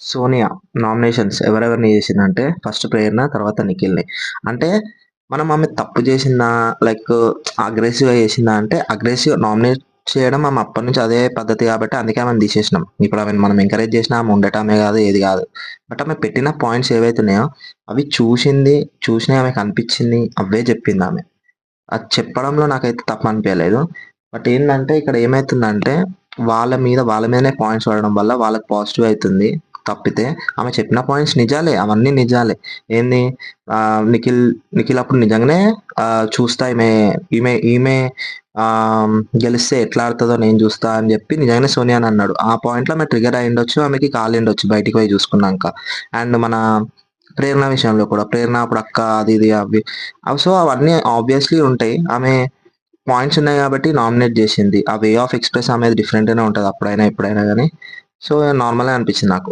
Sonia nominations ఎవరెవరిని చేసిందంటే first ప్రేరణ, తర్వాత నిఖిల్‌ని. అంటే మనం ఆమె తప్పు చేసిందా? లైక్ అగ్రెసివ్‌గా చేసిందా అంటే అగ్రెసివ్ నామినేట్ చేయడం ఆమె అప్పటినుంచి అదే పద్ధతి కాబట్టి అందుకే ఆమెను తీసేసినాం. ఇప్పుడు ఆమెను మనం ఎంకరేజ్ చేసినా ఆమె ఉండటమే కాదు, ఏది కాదు. బట్ ఆమె పెట్టిన పాయింట్స్ ఏవైతే ఉన్నాయో అవి చూసినయి ఆమెకు అనిపించింది అవే చెప్పిందామె. అది చెప్పడంలో నాకైతే తప్పనిపియలేదు. బట్ ఏందంటే ఇక్కడ ఏమైతుందంటే వాళ్ళ మీదనే పాయింట్స్ పడడం వల్ల వాళ్ళకి పాజిటివ్ అయితుంది. తప్పితే ఆమె చెప్పిన పాయింట్స్ నిజాలే. అవన్నీ నిజాలే. ఏంది నిఖిల్ అప్పుడు నిజంగానే చూస్తా ఈమె ఈమె గెలిస్తే ఎట్లా ఆడుతదో నేను చూస్తా అని చెప్పి నిజంగానే సోనియాని అన్నాడు. ఆ పాయింట్‌లో ఆమె ట్రిగ్గర్ అయ్యుండొచ్చు. ఆమెకి కాలిండొచ్చు బయటికి పోయి చూసుకున్నాంక. అండ్ మన ప్రేరణ విషయంలో కూడా ప్రేరణ అప్పుడు అక్క అది ఇది అవి సో, అవన్నీ ఆబ్వియస్‌లీ ఉంటాయి. ఆమె పాయింట్స్ ఉన్నాయి గాబట్టి నామినేట్ జేసింది. ఆ వే ఆఫ్ ఎక్స్‌ప్రెస్ ఆమెది డిఫరెంట్‌గానే ఉంటది అప్పుడైనా, ఎప్పుడైనా గాని. సో, నార్మలే అనిపించింది నాకు.